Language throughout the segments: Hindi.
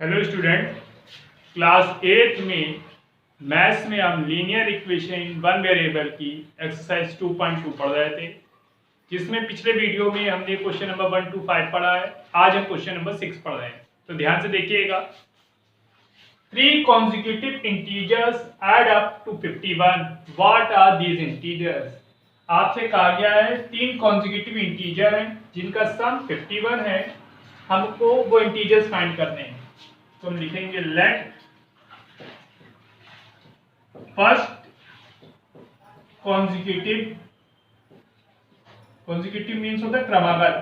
हेलो स्टूडेंट, क्लास 8 में मैथ्स में हम linear equation in one variable की एक्सरसाइज 2.2 पढ़ रहे थे, जिसमें पिछले वीडियो में हमने क्वेश्चन नंबर 1 to 5 पढ़ा है। आज हम क्वेश्चन नंबर 6 पढ़ रहे हैं, तो ध्यान से देखिएगा। 3 consecutive integers add up to 51. What are these integers? आपसे कहा गया है 3 consecutive इंटीजर हैं जिनका सम 51 है, हमको वो इंटीजर्स फाइंड करने हैं। तो हम लिखेंगे लेट फर्स्ट कॉन्जिक्यूटिव मीन्स होता है क्रमागत,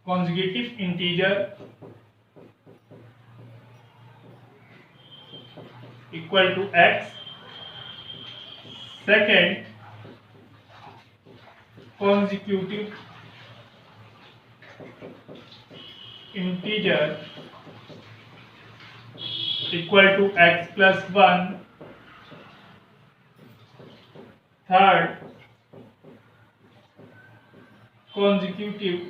consecutive integer equal to x. Second consecutive integer equal to x plus 1। Third consecutive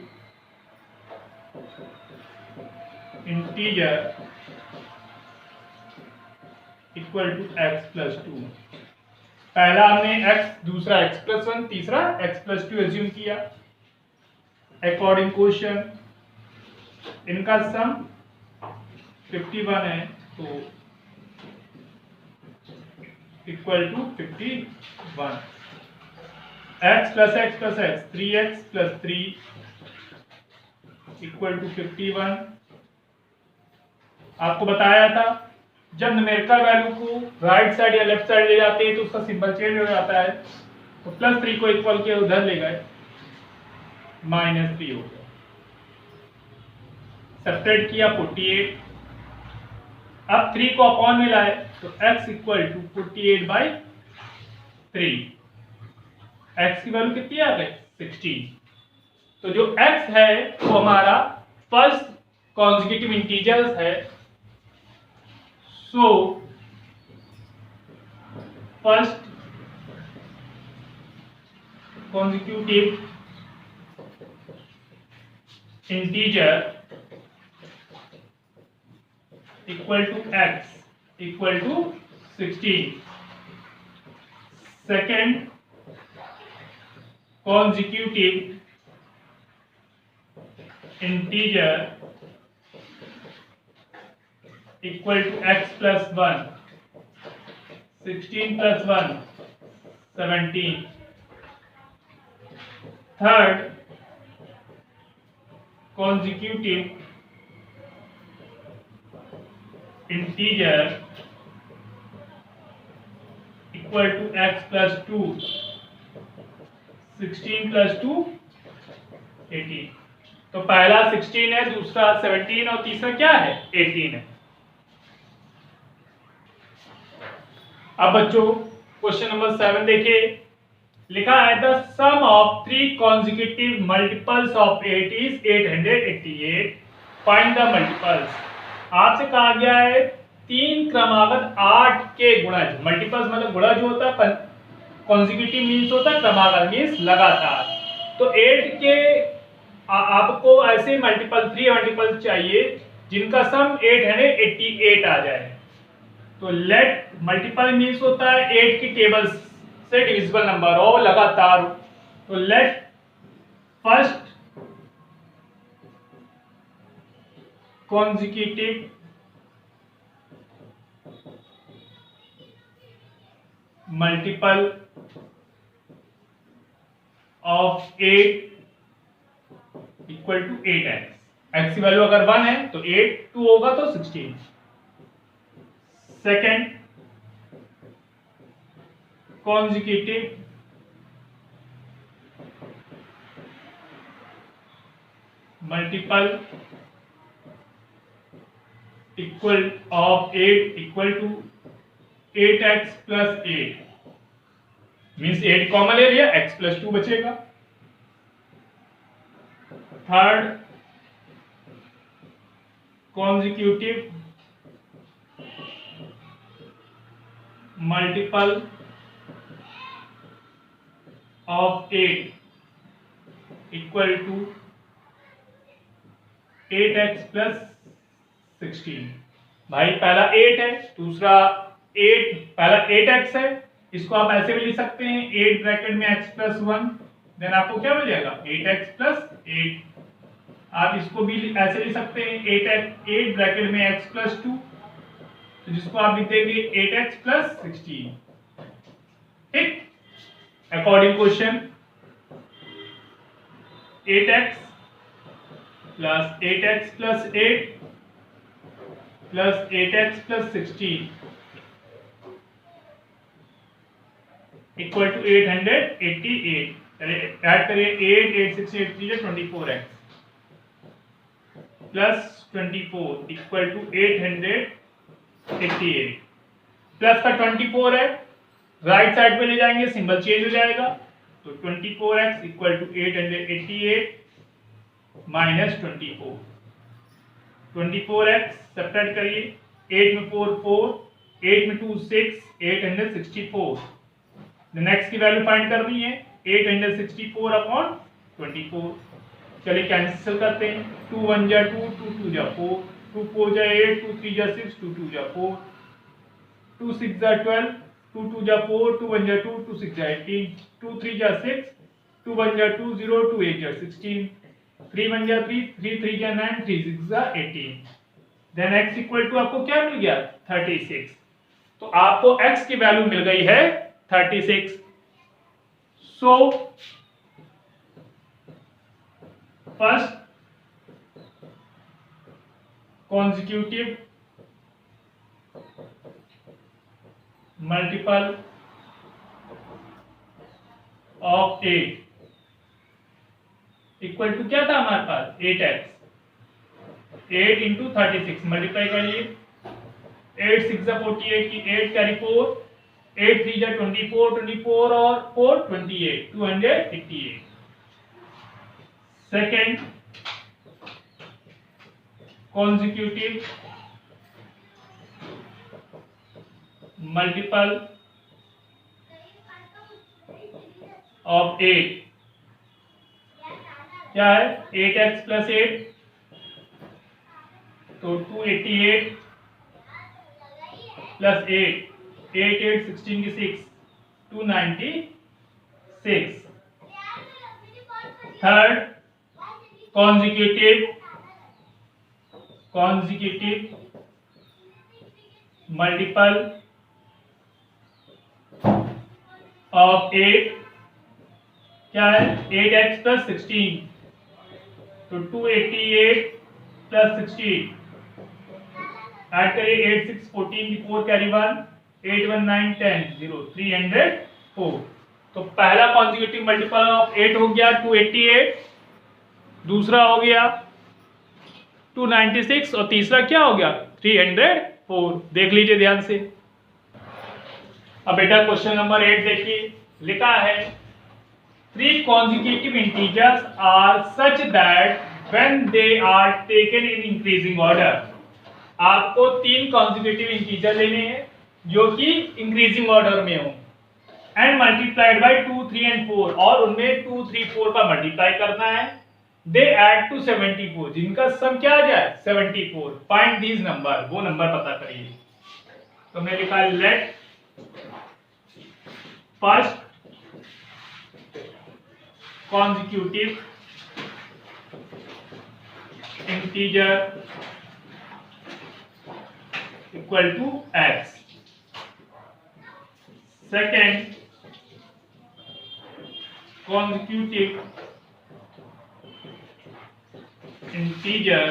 integer equal to x plus 2। पहला हमने x, दूसरा x प्लस 1, तीसरा x प्लस 2 एज्यूम किया। अकॉर्डिंग क्वेश्चन इनका सम 51 है, तो equal to 51। x plus x 3x plus 3 equal to 51। आपको बताया था जब न्यूमेरिकल वैल्यू को राइट साइड या लेफ्ट साइड ले जाते हैं तो उसका सिंबल चेंज हो जाता है। तो प्लस 3 को इक्वल किया, उधर ले गए, -3 हो गया। सब्ट्रैक्ट किया 48। अब 3 को अपॉन में लाए तो x इक्वल टू 48/3। x की वैल्यू कितनी आ गई 16। तो जो x है वो हमारा फर्स्ट कॉन्जिक्यूटिव इंटीजर्स है। So first consecutive integer equal to x equal to 16। Second consecutive integer equal to x plus 1। 16 plus 1 17। third consecutive integer equal to x plus 2। 16 plus 2 18। तो पहला 16 है, दूसरा 17 और तीसरा क्या है 18 है। अब बच्चों क्वेश्चन नंबर 7 देखिए, लिखा है the sum of 3 consecutive multiples of 8 is 888। Find the multiples. आपसे कहा गया है 3 क्रमागत 8 के गुणज। मल्टीपल्स मतलब गुणज होता है, कॉन्जिक्यूटिव मीन्स होता है क्रमागत मीन्स लगातार। तो 8 के आपको ऐसे मल्टीपल 3 मल्टीपल चाहिए जिनका सम 888 आ जाए। तो लेट मल्टीपल मीन्स होता है 8 की टेबल से डिविजिबल नंबर हो लगातार। तो let first consecutive multiple of 8 equal to 8x। x की वैल्यू अगर 1 है तो 8, 2 होगा तो 16। Second consecutive multiple equal of 8 equal to 8x plus 8 means 8 common ले लिया, x प्लस 2 बचेगा। Third consecutive multiple of 8 equal to 8x plus 16। भाई पहला 8 है, दूसरा 8, पहला 8x है, इसको आप ऐसे भी लिख सकते हैं 8 ब्रैकेट में x प्लस 1, देन आपको क्या मिल जाएगा 8x प्लस 8। आप इसको भी ऐसे लिख सकते हैं 8 ब्रैकेट में x प्लस 2, तो जिसको आप लिख देंगे 8x प्लस 16। ठीक, according question 8x plus 8x plus 8 plus 8x plus 16 equal to 888। Add करिए 8, 8 6 8 3 24x plus 24 equal to 888। Plus का 24 है, राइट साइड पे ले जाएंगे सिंबल चेंज हो जाएगा, तो 24x equal to 888 minus 24x subtract करिए, 8 में 4 4, 8 में 2 6, 864। नेक्स्ट की वैल्यू फाइंड करनी है 864 अपॉन 24। चलिए कैंसिल करते हैं, 2 1 जा 2, 2 2 जा 4, 2 4 जा 8, 2 3 जा 6, 2 2 जा 4, 2 6 जा 12, 2 2 जा 4, 2 1 जा 2, 2 6 जा 18, 2 3 जा 6, 2 1 जा 2 0, 2 8 जा 16, 3 1 जा 3, 3 3 जा 9, 3 6 जा 18। देन x इक्वल टू आपको क्या मिल गया 36। तो आपको x की वैल्यू मिल गई है 36। So first consecutive multiple of 8 equal to क्या था हमारे पास 8x, 8 इंटू 36 मल्टीप्लाई करिए, 8 6 जा 48 की 8 कैरी 4, 8 3 जा 24, 24 और 4 28, 288। सेकेंड consecutive multiple of 8 क्या है 8x प्लस 8, तो 288 प्लस 8, 8 8 16 की 6, 296। थर्ड consecutive multiple of 8 क्या है 8x प्लस 16, तो 288 प्लस 16, ऐड करिए 8 6 14 की 4 कैरी 1, 8 1 9 10 0 304। तो पहला कॉन्जिक्यूटिव मल्टीपल ऑफ 8 हो गया 288, दूसरा हो गया 296 और तीसरा क्या हो गया 304। देख लीजिए ध्यान से। अब बेटा क्वेश्चन नंबर 8 देखिए, लिखा है 3 consecutive integers are such that when they are taken in increasing order। आपको 3 consecutive integer लेने हैं जो कि इंक्रीजिंग ऑर्डर में हो, एंड मल्टीप्लाइड बाय 2 3 एंड 4, और उनमें 2 3 4 का मल्टीप्लाई करना है। दे ऐड टू 74, जिनका सम क्या आ जाए 74। फाइंड दीज नंबर, वो नंबर पता करिए। तो हमने लिखा let first consecutive integer equal to x, second consecutive integer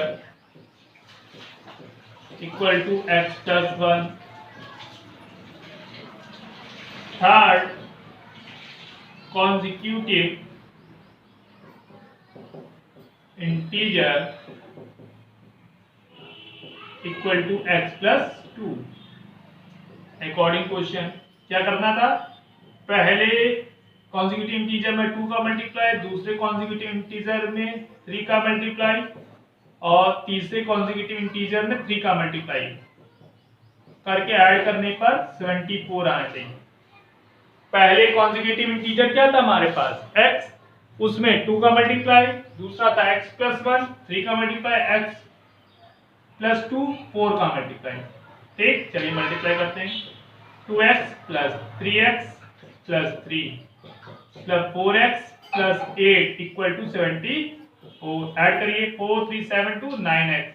equal to x plus 1, third consecutive integer equal to x plus 2। According question क्या करना था, पहले कॉन्जिक्यूटिव इंटीजर में 2 का मल्टीप्लाई, दूसरे कॉन्जिक्यूटिव इंटीजर में 3 का मल्टीप्लाई, और तीसरे कॉन्जिक्यूटिव इंटीजर में 3 का मल्टीप्लाई करके ऐड करने पर 74 आना चाहिए। पहले कॉन्जिक्यूटिव इंटीजर क्या था हमारे पास x, उसमें 2 का मल्टीप्लाई, दूसरा था x प्लस 1, 3 का मल्टीप्लाई x, प्लस 2 4 का मल्टीप्लाई। ठीक, चलिए मल्टीप्लाई करते हैं। 2x plus 3x plus 3 plus 4x plus 8 equal to 74। Add करिए 4 3 7 2 9x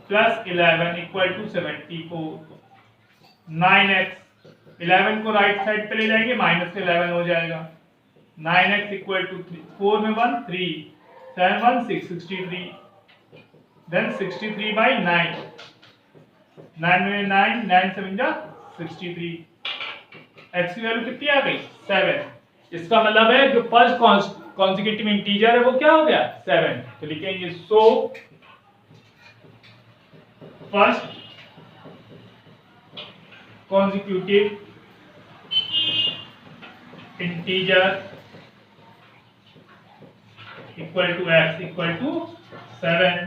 plus 11 equal to 74। 9x 11 को राइट साइड पे ले जाएंगे, माइनस 11 हो जाएगा। 9x इक्वल टू 4 में 1 3 7 1 6 63 देन 63 बाई 9। 9 में 9 9 7 जा 63। x की वैल्यू कितनी आ गई 7। इसका मतलब है जो फर्स्ट कॉन्जिक्यूटिव इंटीजर है वो क्या हो गया 7। तो लिखेंगे सो first consecutive integer equal to x equal to 7.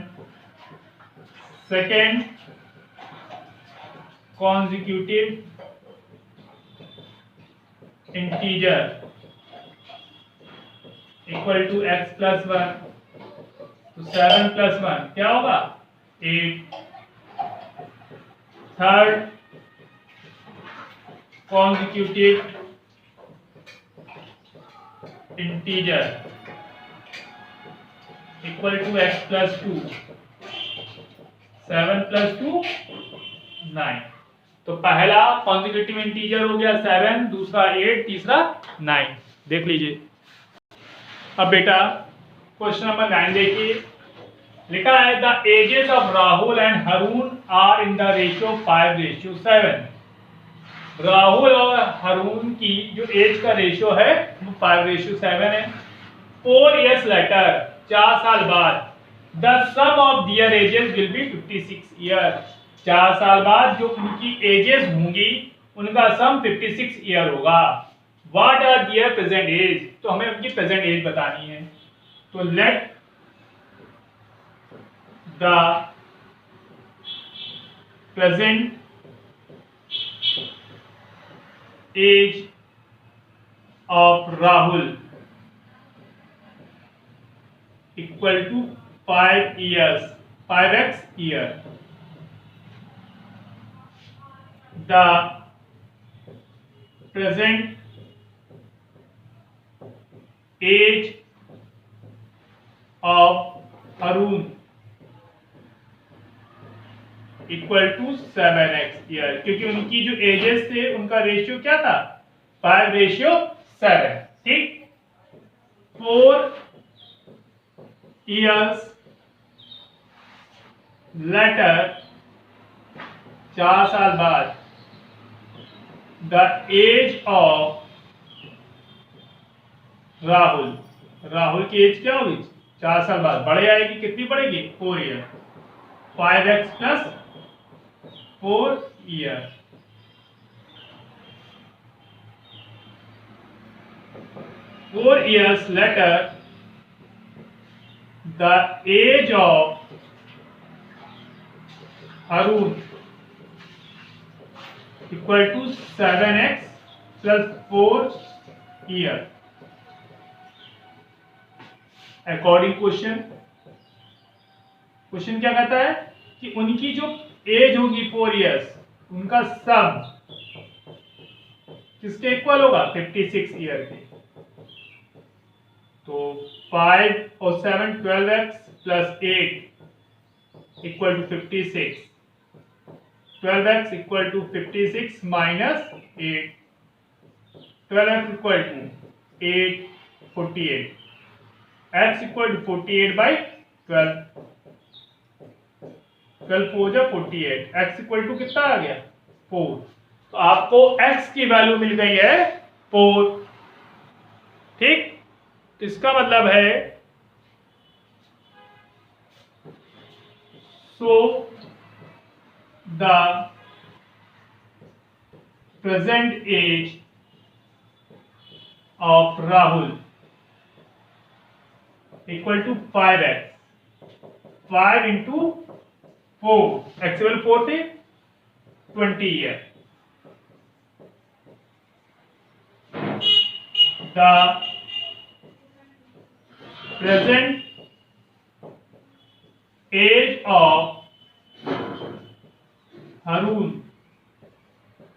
Second consecutive integer equal to x plus 1. तो 7 plus 1 क्या होगा 8. Third consecutive integer equal to x plus 2. 7 plus 2 9। तो पहला consecutive integer हो गया 7, दूसरा 8, तीसरा 9। देख लीजिए। अब बेटा क्वेश्चन नंबर 9 देखिए। लिखा है the ages of Rahul and Haroon are in the ratio 5:7। Rahul और हरून की जो एज का रेशियो है वो 5:7 है। 4 years later 4 साल बाद the sum of their ages will be 56 year. 4 साल बाद जो उनकी एजेस होंगी उनका सम 56 ईयर होगा। What are their present age, तो हमें उनकी प्रेजेंट एज बतानी है। तो let the present age of Rahul equal to 5 years, 5x year. The present age of Arun equal to 7x year, क्योंकि उनकी जो एजेस थे उनका रेशियो क्या था 5:7। ठीक, 4 years later 4 साल बाद the age of Rahul, Rahul की एज क्या होगी 4 साल बाद बढ़े आएगी। कितनी बढ़ेगी 4 year. 5x plus 4 year. 4 years later, the age of Arun equal to 7x plus 4 year. According question क्या कहता है कि उनकी जो एज होगी 4 इयर्स, उनका सम किसके इक्वल होगा 56 ईयर के। तो 5 और 7 12x प्लस 8 equal to 56। 12x equal to 56 minus 8। 12x equal to 8 48। x equal to 48 by 12। 12 4 जा 48। x इक्वल टू कितना आ गया 4। तो आपको x की वैल्यू मिल गई है 4। ठीक, तो इसका मतलब है so the present age of Rahul equal to 5x। 5 into 4, actual 4 थे 20 year. The present age of Haroon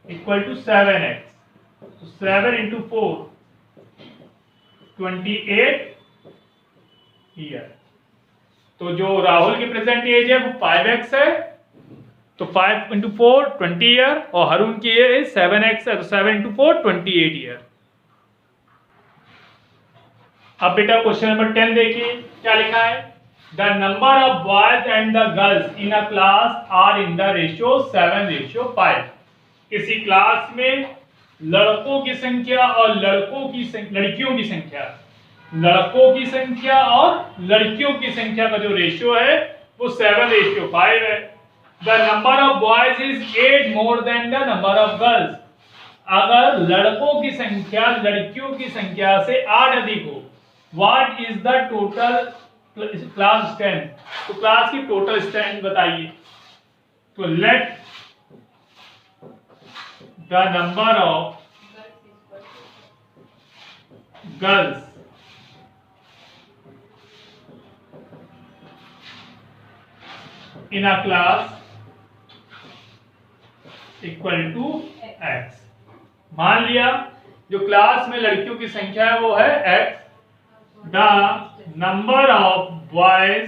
equal to 7x, तो 7 इंटू 4 28 ईयर। तो जो राहुल की प्रेजेंट एज है वो 5x है, तो 5 इंटू 4 20 ईयर, और हारून की एज 7x है, तो 7 इंटू 4 28 ईयर। अब बेटा क्वेश्चन नंबर 10 देखिए क्या लिखा है। The number of boys and the girls in a class are in the ratio 7:5। किसी क्लास में लड़कों की संख्या और लड़कियों की संख्या, लड़कों की संख्या और लड़कियों की संख्या का जो रेशियो है वो 7:5 है। The number of boys is 8 more than the number of girls. अगर लड़कों की संख्या लड़कियों की संख्या से 8 अधिक हो, what is the total class strength. तो क्लास की टोटल स्ट्रेंथ बताइए। तो let the number of girls in a class equal to x। मान लिया जो क्लास में लड़कियों की संख्या है वो है x। The number of boys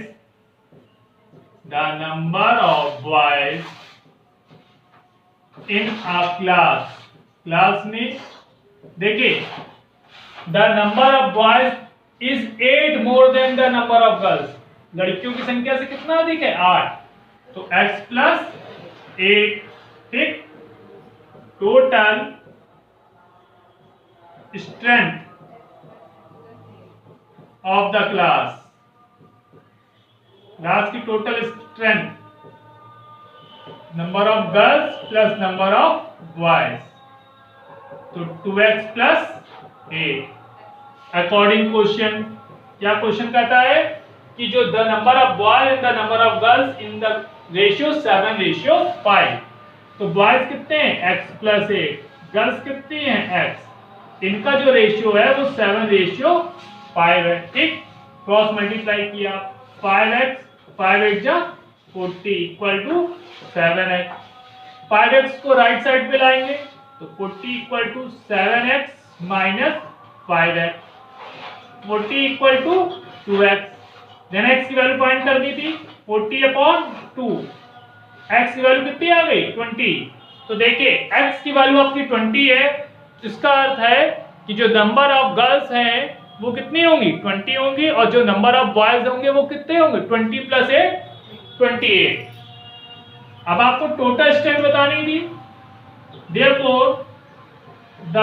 in a class में देखिए the number of boys is 8 more than the number of girls. लड़कियों की संख्या से कितना अधिक है 8, तो x प्लस 8। ठीक, total strength of the class की total strength number of girls plus number of boys, तो 2x प्लस 8 अकॉर्डिंग क्वेश्चन। क्या क्वेश्चन कहता है कि जो the number of boys and the number of girls in the ratio 7:5। तो बॉयज कितने हैं x प्लस 8, गर्ल्स कितनी हैं x, इनका जो रेशियो है वो 7:5 है। ठीक, क्रॉस मल्टीप्लाई किया 5x 5 जा 40 इक्वल टू 7x। 5x को राइट साइड पे लाएंगे तो 40 equal to 7x minus 5x, 40 equal to 2x। Then x की वैल्यू फाइंड कर दी थी 40/2, x की वैल्यू कितनी आ गई 20। तो देखिए x की वैल्यू आपकी 20 है, इसका अर्थ है कि जो नंबर ऑफ गर्ल्स हैं वो कितनी होंगी 20 होंगी, और जो नंबर ऑफ बॉयज होंगे वो कितने होंगे 20 प्लस 8 28। अब आपको टोटल स्ट्रेंथ बतानी थी, therefore the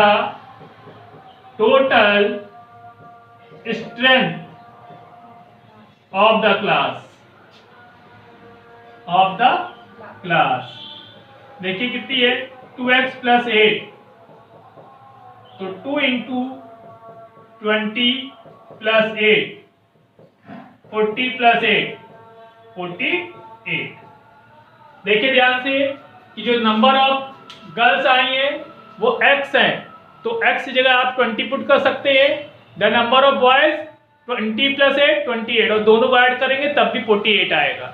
total strength of the class देखिए कितनी है 2x प्लस 8, तो 2 इंटू 20 प्लस 8 40 प्लस 8 48। देखिए ध्यान से कि जो नंबर ऑफ गर्ल्स आई हैं वो x है, तो x की जगह आप 20 पुट कर सकते हैं। The number of boys 20 plus 8 28, और दोनों को ऐड करेंगे तब भी 48 आएगा।